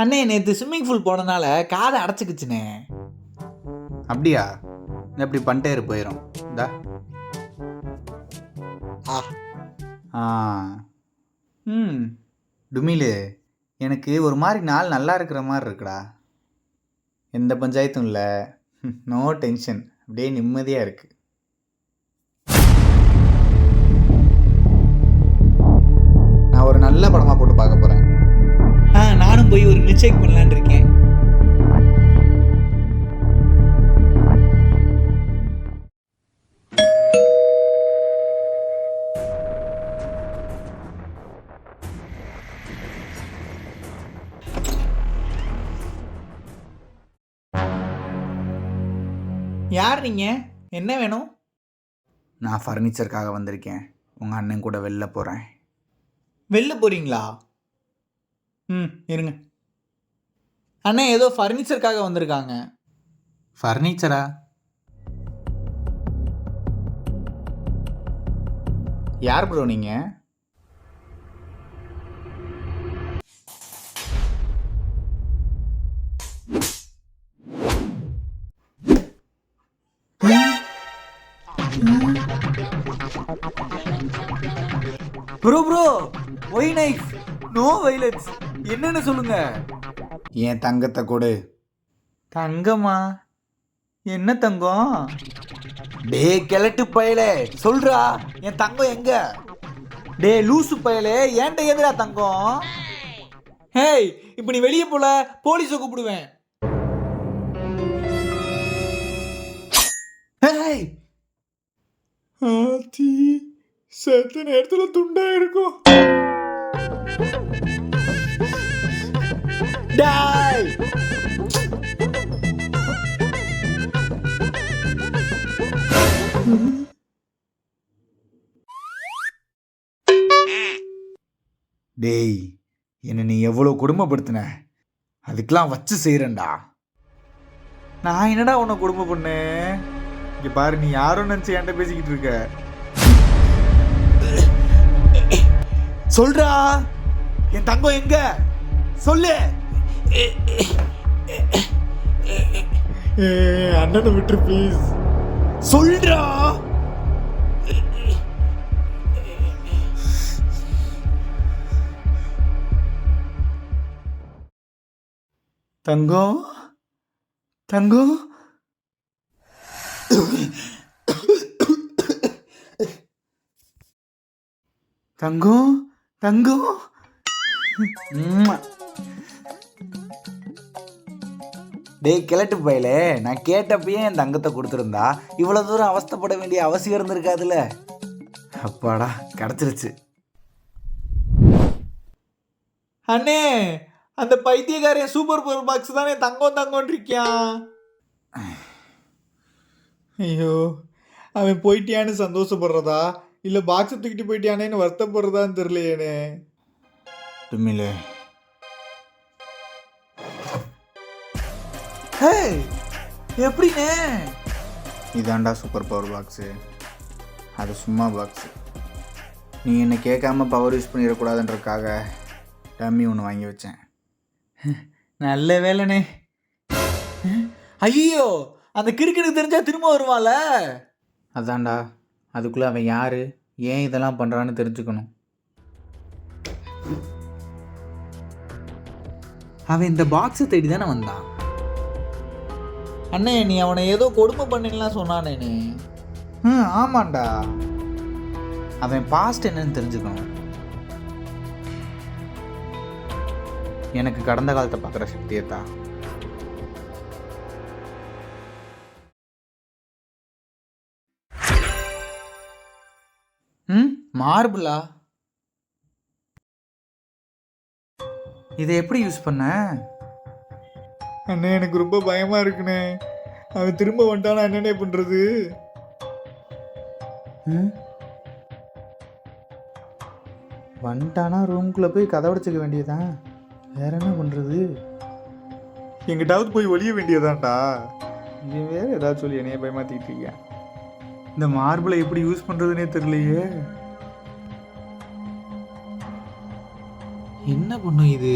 அண்ணே நேற்று swimming pool போனனால காதை அடைச்சிக்கிச்சுண்ணே. அப்படியா? இப்படி பண்ணிட்டே போயிடும். இந்தா. ஆ டுமிலு, எனக்கு ஒரு மாதிரி நாள் நல்லா இருக்கிற மாதிரி இருக்குடா. எந்த பஞ்சாயத்தும் இல்லை, நோ டென்ஷன், அப்படியே நிம்மதியாக இருக்கு. நான் ஒரு நல்ல படமாக போட்டு பார்க்க போகிறேன். நானும் போய் ஒரு மில்க் ஷேக் பண்ணலான்னு இருக்கேன். யார் நீங்கள்? என்ன வேணும்? நான் ஃபர்னிச்சருக்காக வந்திருக்கேன். உங்கள் அண்ணன் கூட வெளில போகிறேன். வெளில போகிறீங்களா? இருங்க அண்ணே, ஏதோ ஃபர்னிச்சருக்காக வந்திருக்காங்க. ஃபர்னிச்சரா? யார் ப்ரோ நீங்கள்? Bro why knife, no violence. என்னன்னு சொல்லுங்க. என் தங்கத்தை கொடு. தங்கமா? என்ன தங்கம்? டே கிழட்டு பயலே, சொல்றா, என் தங்கம் எங்க? டே லூசு பயலே, ஏன்ட்ட எதுடா தங்கம்? ஹேய், இப்போ நீ வெளியே போல போலீஸை கூப்பிடுவேன். ஹேய், ஆத்தி செத்த நேரத்துல துண்டா இருக்கும். டாய், டேய், என்னை நீ எவ்வளோ கொடுமைப்படுத்தின, அதுக்கெல்லாம் வச்சு செய்கிறேன்டா. நான் என்னடா உன்னை கொடுமை பண்ணேன்? இங்க பாரு, நீ யாரும் நினைச்சு என்கிட்ட பேசிக்கிட்டு இருக்க. சொல்றா, என் தங்கம் எங்க? சொல்லு. அண்ணனை விட்டு ப்ளீஸ் சொல்றா. தங்கம் தங்கம் தங்கம் தங்கம். டேய் கிழட்டு பயலே, நான் கேட்டப்பயே என் தங்கத்தை கொடுத்துருந்தா இவ்வளோ தூரம் அவஸ்தைப்பட வேண்டிய அவசியம் இருந்திருக்காதுல்ல. அப்பாடா, கிடச்சிருச்சு. அண்ணே, அந்த பைத்தியக்காரன் சூப்பர் பவர் பாக்ஸ் தானே தங்கம் தங்கம்னு இருக்கியான். ஐயோ, அவன் போயிட்டியான்னு சந்தோஷப்படுறதா இல்லை பாக்ஸை தூக்கிட்டு போயிட்டியானேன்னு வருத்தப்படுறதான்னு தெரியலையேனே. டுமிலே, எப்படிண்ணே? இதாண்டா சூப்பர் பவர் பாக்ஸு, அது சும்மா பாக்ஸு. நீ என்னை கேட்காம பவர் யூஸ் பண்ணிடக்கூடாதுன்றதுக்காக டம்மி ஒன்று வாங்கி வச்சேன். நல்ல வேலைண்ணே. ஐயோ, அந்த கிறுக்கனுக்கு தெரிஞ்சா திரும்ப வருவான்ல. அதான்டா, அதுக்குள்ளே அவன் யார், ஏன் இதெல்லாம் பண்ணுறான்னு தெரிஞ்சுக்கணும். அவன் இந்த பாக்ஸை தேடி தானே வந்தான். அண்ணே, நீ அவனை ஏதோ கொடுமை பண்ணிடலாம் சொன்னானே. ஆமாண்டா, அவன் பாஸ்ட் என்னன்னு தெரிஞ்சுக்கணும். எனக்கு கடந்த காலத்தை பார்க்குற சக்தியை தான். மார்பிளா? இதை எப்படி யூஸ் பண்ண? அண்ணே, எனக்கு ரொம்ப பயமா இருக்குண்ணே. அவன் திரும்ப வந்துட்டானா என்னண்ணே பண்றது? வந்துட்டானா ரூம்குள்ளே போய் கதை உடைச்சிக்க வேண்டியதான். வேற என்ன பண்ணுறது? எங்கிட்டாவது போய் ஒழிய வேண்டியதான்டா. இது வேற ஏதாவது சொல்லி என்னைய பயமாத்திட்டு இருக்கேன். இந்த மார்பிளை எப்படி யூஸ் பண்ணுறதுனே தெரியலையே. என்ன பண்ணும் இது?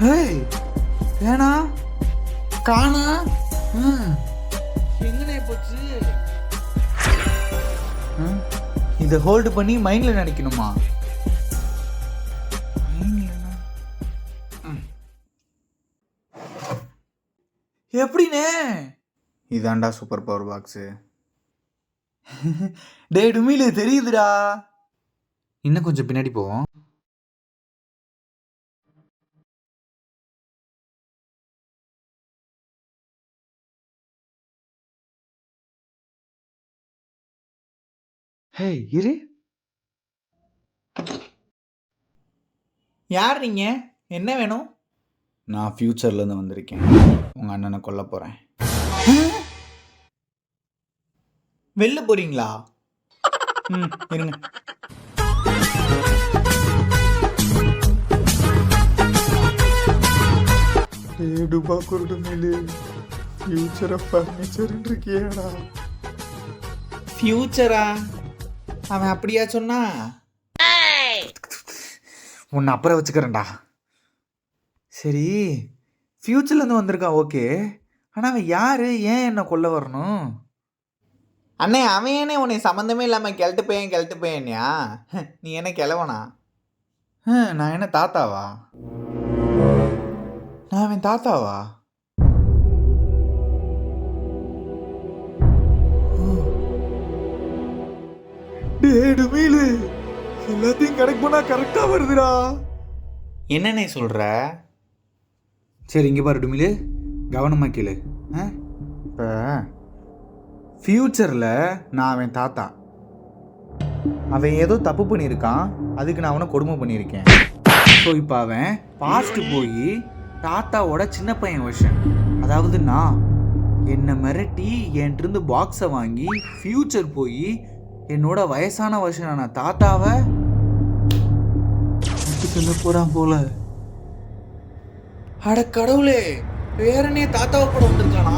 ஹேய் ஏனா காணா எங்கனே போச்சு? இதை ஹோல்டு பண்ணி மைண்டில் நினைக்கணுமா? எப்படினே? இதாண்டா சூப்பர் பவர் பாக்ஸு. டே டுமிலு தெரியுதுடா. இன்னும் கொஞ்சம் பின்னாடி போவோம். ஹே இரு. யார் நீங்க? என்ன வேணும்? நான் ஃப்யூச்சர்லேருந்து வந்திருக்கேன். உங்கள் அண்ணனை கொல்ல போகிறேன். வெளில போறீங்களா? இருங்க. ஏடுபா குருடு மேலு ஃப்யூச்சரை ஃபர்னிச்சர் இருக்கியாடா. ஃபியூச்சரா? அவன் அப்படியா சொன்னா? உன்னை அப்புறம் வச்சுக்கிறேன்டா. சரி ஃப்யூச்சர்லேருந்து வந்திருக்கான் ஓகே. ஆனால் அவன் யாரு? ஏன் என்ன கொல்ல வரணும்? அண்ணே அவன் ஏனே உன்னை சம்மந்தமே இல்லாமல் கிளட்டு போயேன்யா? நீ என்ன கிளவனா? நான் என்ன தாத்தாவா? நான் அவன் தாத்தாவா? டேடுமீலு எல்லாத்தையும் கரெக்ட் பண்ணா கரெக்டா வருதுடா. என்னண்ணே சொல்ற? சரி இங்கே பாரு டுமிலு, கவனமாக கேளு. இப்போ ஃப்யூச்சரில் நான் அவன் தாத்தா. அவன் ஏதோ தப்பு பண்ணியிருக்கான், அதுக்கு நான் அவனை கொடுமை பண்ணியிருக்கேன். ஸோ இப்போ அவன் பாஸ்ட் போய் தாத்தாவோட சின்ன பையன் வருஷன், அதாவது நான் என்னை மிரட்டி என்கிட்ட பாக்ஸை வாங்கி ஃப்யூச்சர் போய் என்னோட வயசான வருஷனான தாத்தாவை சொல்ல போறான் போல. அட கடவுளே, பேரனே தாத்தாவை கூட வந்திருக்கானா?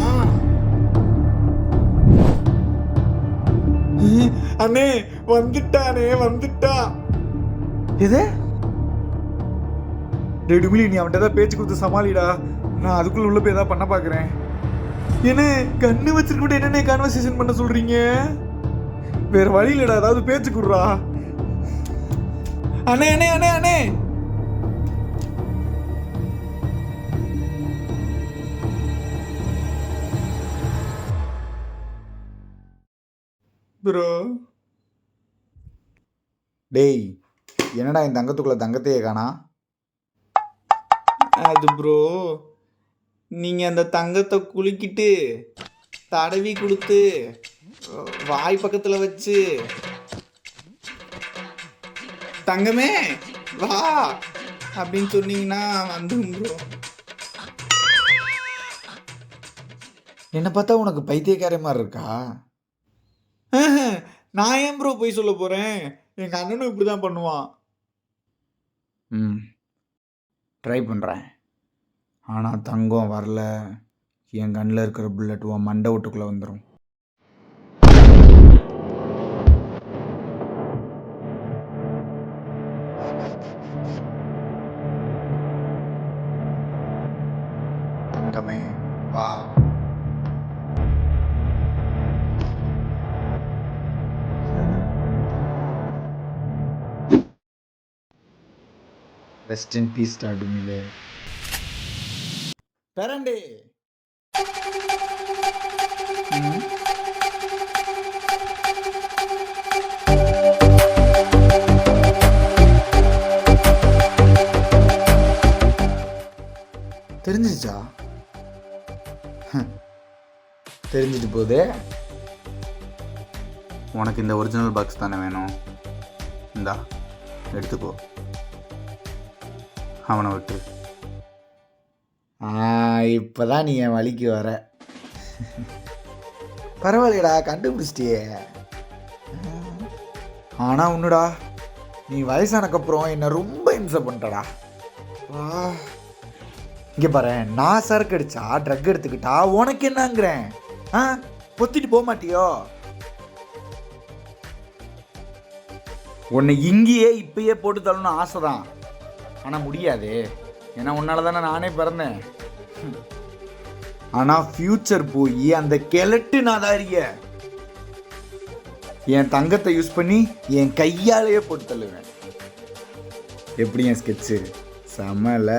அண்ணே வந்துட்டானே வந்துட்டா. எது? ரெடுமிலி நீ அவன்கிட்ட தான் பேச்சு கொடுத்து சமாளிடா. நான் அதுக்குள்ள உள்ள போய் ஏதாவது பண்ண பாக்குறேன். என்ன கண்ணு வச்சிருக்கிட்டு என்னென்ன கான்வர்சேஷன் பண்ண சொல்றீங்க? வேற வழி இல்லடா, ஏதாவது பேச்சு குடுறா. அண்ணே அண்ணே அண்ணே அண்ணே ப்ரோ. டேய் என்னடா என் தங்கத்துக்குள்ள தங்கத்தையே காணா? அது ப்ரோ, நீங்க அந்த தங்கத்தை குலுக்கிட்டு தடவி கொடுத்து வாய் பக்கத்தில் வச்சு தங்கமே வா அப்படின்னு சொன்னீங்கன்னா வந்துடும் ப்ரோ. என்னை பார்த்தா உனக்கு பைத்தியக்கார மாதிரி இருக்கா? நான் ஏன் ப்ரோ போய் சொல்ல போகிறேன்? எங்கள் அண்ணனும் இப்படி தான் பண்ணுவான். ட்ரை பண்ணுறேன். ஆனால் தங்கம் வரல, என் கண்ணில் இருக்கிற புல்லட் உன் மண்டை விட்டுக்குள்ளே வந்துடும். தங்கமே வா. ரெஸ்ட் இன் பீஸ் டுமிலே. பேரண்டே தெரிஞ்சிருச்சா? தெரிஞ்சிட்டு போதே. உனக்கு இந்த ஒரிஜினல் பாக்ஸ் தானே வேணும்? இந்தா எடுத்துக்கோ. அவனை விட்டு. இப்போதான் நீ என் வழிக்கு வர. பரவாயில்லடா, கண்டுபிடிச்சிட்டியே. ஆனால் ஒன்றுடா, நீ வயசானக்கப்புறம் என்னை ரொம்ப இம்சை பண்ணிட்டடா. இங்கே பாரு, நான் சரக்கு அடிச்சா ட்ரக் எடுத்துக்கிட்டா உனக்கு என்னங்கிறேன்? பொத்திட்டு போக மாட்டியோ? உன்னை இங்கேயே இப்பயே போட்டு தரணும்னு ஆசை தான், ஆனால் முடியாது. ஏன்னா உன்னால தானே நானே பிறந்தேன். ஆனா ஃபியூச்சர் போய் அந்த கெலட்டு நாதாரிய என் தங்கத்தை யூஸ் பண்ணி என் கையாலேயே போட்டு தள்ளுவேன். எப்படி என் ஸ்கெட்சு செம்மல?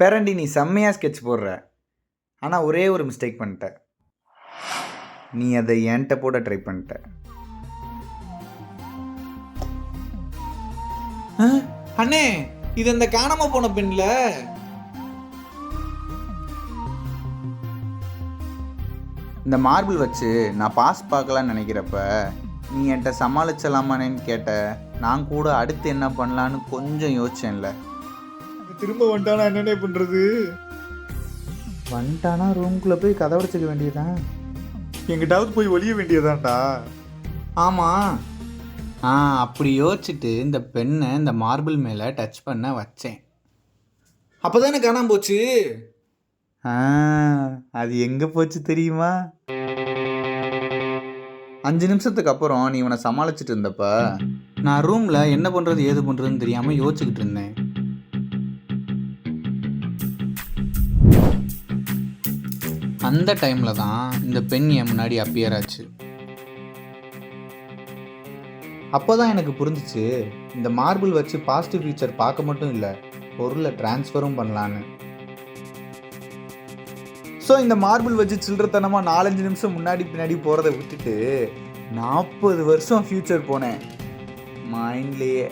பேரண்டி நீ செம்மையா ஸ்கெட்ச் போடுற. ஆனால் ஒரே ஒரு மிஸ்டேக் பண்ணிட்ட. நீ அதை என்கிட்ட போட ட்ரை பண்ணிட்ட. அண்ணே, இது அந்த காணாம போன பெண்ல. இந்த மார்பிள் வச்சு நான் பாஸ் பார்க்கலான்னு நினைக்கிறப்ப நீ என்கிட்ட சமாளிச்சலாமானேன்னு கேட்ட. நான் கூட அடுத்து என்ன பண்ணலான்னு கொஞ்சம் யோசிச்சேன்ல. திரும்ப வந்துட்டானா என்னென்ன பண்ணுறது? வந்துட்டானா ரூம்குள்ளே போய் கதை உடைச்சிக்க வேண்டியதான். எங்கிட்டாவது போய் ஒழிய வேண்டியதான்டா. ஆமாம். அப்படி யோசிச்சுட்டு இந்த பெண்ணை இந்த மார்பிள் மேலே டச் பண்ண வச்சேன். அப்போ தானே காணாம போச்சு. அது எங்கே போச்சு தெரியுமா? 5 நிமிஷத்துக்கு அப்புறம் நீ இவனை சமாளிச்சுட்டு இருந்தப்ப நான் ரூமில் என்ன பண்ணுறது ஏது பண்ணுறதுன்னு தெரியாமல் யோசிச்சுக்கிட்டு இருந்தேன். அந்த டைமில் தான் இந்த பெண் என் முன்னாடி அப்பியர் ஆச்சு. அப்போ தான் எனக்கு புரிஞ்சிச்சு, இந்த மார்பிள் வச்சு பாசிட்டிவ் ஃபியூச்சர் பார்க்க மட்டும் இல்லை, பொருளை டிரான்ஸ்ஃபரும் பண்ணலான்னு. ஸோ இந்த மார்பிள் வச்சு சில்லறத்தனமாக 4-5 நிமிஷம் முன்னாடி பின்னாடி போகிறத விட்டுட்டு 40 வருஷம் ஃபியூச்சர் போனேன் மைண்ட்லேயே.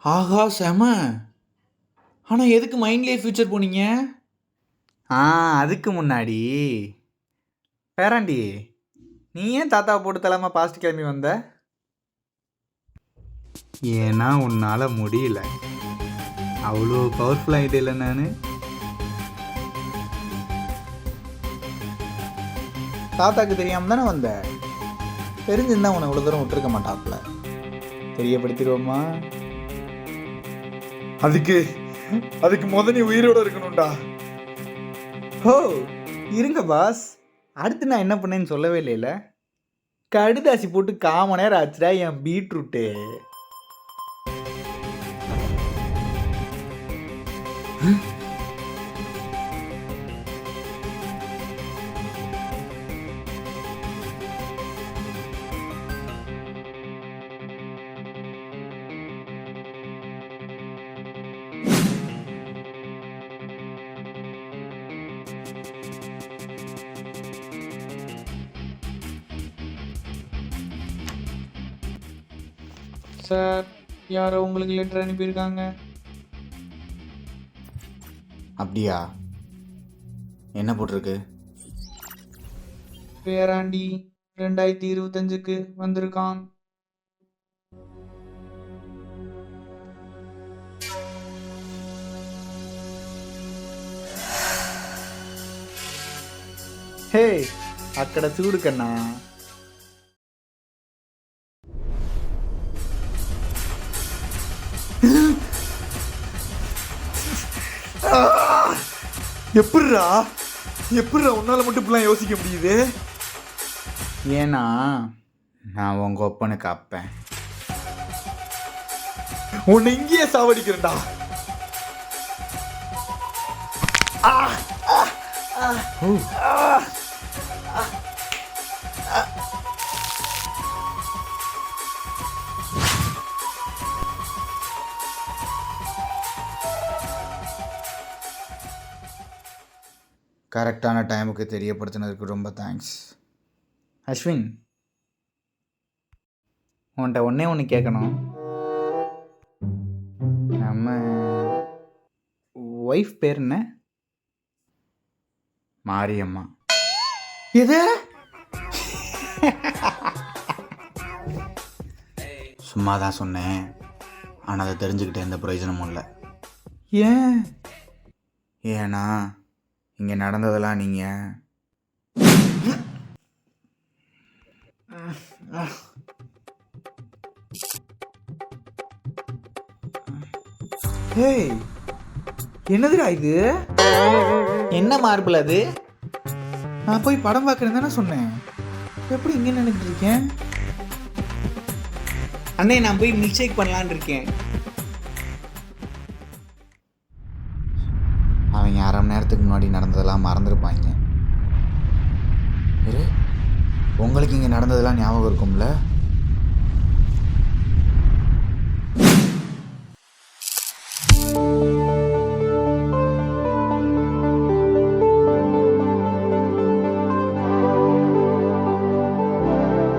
ஆஹா செம. ஆனால் எதுக்கு மைண்ட்லேயே ஃபியூச்சர் போனீங்க? அதுக்கு முன்னாடி பேராண்டி நீ ஏன் தாத்தாவை போட்டு தலைமை பாஸ்ட் கிளம்பி வந்த? ஏன்னா உன்னால் முடியல. அவ்வளோ பவர்ஃபுல் ஆகிட்டே இல்லை நான். தாத்தாக்கு தெரியாமல் தானே வந்த. தெரிஞ்சிருந்தா உன்னை இவ்வளோ தூரம் விட்டுருக்க மாட்டாப்புல. தெரியப்படுத்திடுவோமா? அதுக்கு முத நீ உயிரோட இருக்கணும்டா. ஓ இருங்க பாஸ், அடுத்து நான் என்ன பண்ணேன்னு சொல்லவே இல்லைல்ல. கடுதாசி போட்டு 1/4 மணி நேரம் ஆச்சுடா என் பீட்ரூட்டு. சார், யாரோ உங்களுக்கு லெட்டர் அனுப்பியிருக்காங்க. அப்படியா? என்ன போட்டிருக்கு? பேராண்டி 2025க்கு வந்திருக்கான். హే అక్కడ చూడు కన్నా. எப்படிரா உன்னால மட்டும் இப்படிலாம் யோசிக்க முடியுது? ஏன்னா நான் உங்க ஒப்பனுக்கு அப்பேன். உன்னை இங்கேயே சாவடிக்கிறேன்டா. கரெக்டான டைமுக்கு தெரியப்படுத்தினதுக்கு ரொம்ப தேங்க்ஸ். அஸ்வின், உன்கிட்ட ஒன்று கேட்கணும். நம்ம ஒய்ஃப் பேர் என்ன? மாரியம்மா. எது? சும்மா தான் சொன்னேன், ஆனால் அதை தெரிஞ்சுக்கிட்டு எந்த பிரயோஜனமும் இல்லை. ஏன்? ஏன்னா இங்கே நடந்ததெல்லாம் நீங்கள் என்னதுடா இது? என்ன மார்பிள் அது? நான் போய் படம் பார்க்குறேன்னு தானே சொன்னேன். எப்படி இங்கே நின்றுட்டு இருக்கேன்? அண்ணே நான் போய் மில்க் ஷேக் பண்ணலான்னு இருக்கேன். அவங்க அரை மணி நேரத்துக்கு முன்னாடி நடந்ததெல்லாம் மறந்துருப்பாங்க. உங்களுக்கு இங்கே நடந்ததெல்லாம் ஞாபகம் இருக்கும்ல?